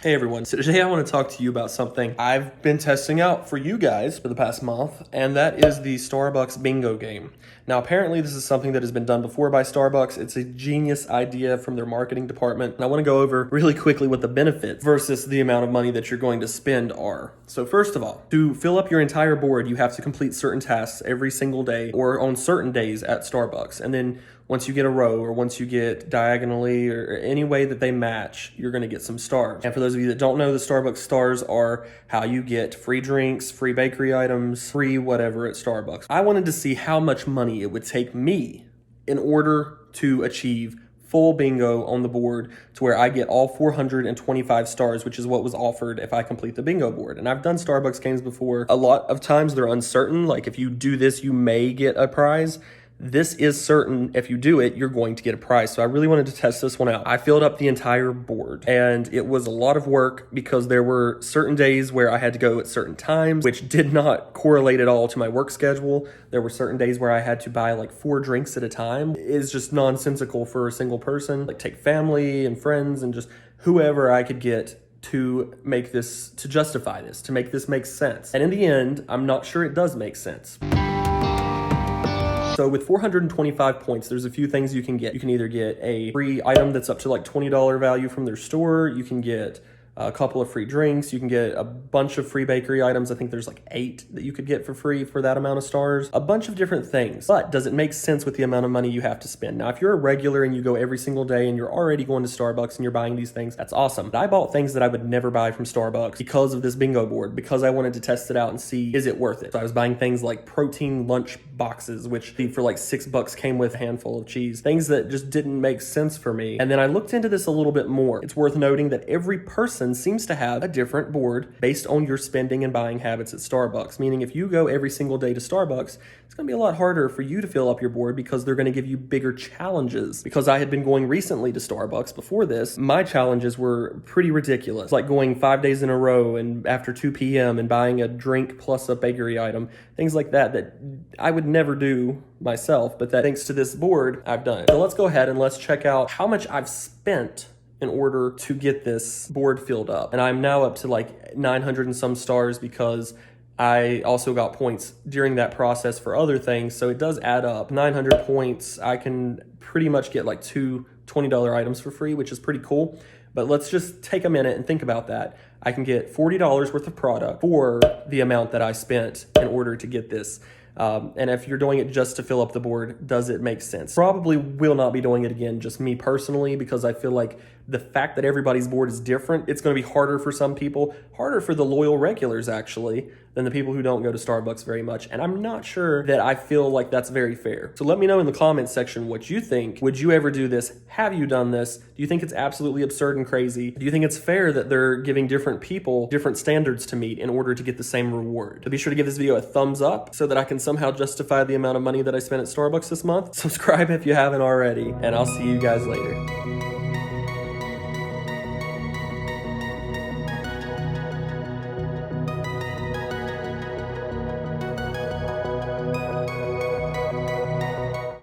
Hey everyone, so today I want to talk to you about something I've been testing out for you guys for the past month, and that is the Starbucks bingo game. Now apparently this is something that has been done before by Starbucks. It's a genius idea from their marketing department, and I want to go over really quickly what the benefits versus the amount of money that you're going to spend are. So first of all, to fill up your entire board, you have to complete certain tasks every single day or on certain days at Starbucks, and then once you get a row or once you get diagonally or any way that they match, you're going to get some stars. And for those of you that don't know, the Starbucks stars are how you get free drinks, free bakery items, free whatever at Starbucks. I wanted to see how much money it would take me in order to achieve full bingo on the board to where I get all 425 stars, which is what was offered if I complete the bingo board. And I've done Starbucks games before. A lot of times they're uncertain. Like if you do this, you may get a prize. This is certain. If you do it, you're going to get a prize. So I really wanted to test this one out. I filled up the entire board and it was a lot of work because there were certain days where I had to go at certain times, which did not correlate at all to my work schedule. There were certain days where I had to buy like 4 drinks at a time. It's just nonsensical for a single person. Like take family and friends and just whoever I could get to make this, to justify this, to make this make sense. And in the end, I'm not sure it does make sense. So with 425 points, there's a few things you can get. You can either get a free item that's up to like $20 value from their store. You can get a couple of free drinks. You can get a bunch of free bakery items. I think there's like 8 that you could get for free for that amount of stars. A bunch of different things. But does it make sense with the amount of money you have to spend? Now, if you're a regular and you go every single day and you're already going to Starbucks and you're buying these things, that's awesome. But I bought things that I would never buy from Starbucks because of this bingo board, because I wanted to test it out and see, is it worth it? So I was buying things like protein lunch boxes, which for like $6 came with a handful of cheese. Things that just didn't make sense for me. And then I looked into this a little bit more. It's worth noting that every person seems to have a different board based on your spending and buying habits at Starbucks. Meaning if you go every single day to Starbucks, it's going to be a lot harder for you to fill up your board because they're going to give you bigger challenges. Because I had been going recently to Starbucks before this, my challenges were pretty ridiculous. Like going 5 days in a row and after 2 p.m. and buying a drink plus a bakery item. Things like that that I would never do myself, but that thanks to this board, I've done it. So let's go ahead and let's check out how much I've spent in order to get this board filled up. And I'm now up to like 900 and some stars because I also got points during that process for other things. So it does add up. 900 points, I can pretty much get like 2 $20 items for free, which is pretty cool. But let's just take a minute and think about that. I can get $40 worth of product for the amount that I spent in order to get this. And if you're doing it just to fill up the board, does it make sense? Probably will not be doing it again, just me personally, because I feel like the fact that everybody's board is different, it's going to be harder for some people, harder for the loyal regulars actually, than the people who don't go to Starbucks very much. And I'm not sure that I feel like that's very fair. So let me know in the comments section what you think. Would you ever do this? Have you done this? Do you think it's absolutely absurd and crazy? Do you think it's fair that they're giving different people different standards to meet in order to get the same reward? So be sure to give this video a thumbs up so that I can somehow justify the amount of money that I spent at Starbucks this month. Subscribe if you haven't already, and I'll see you guys later.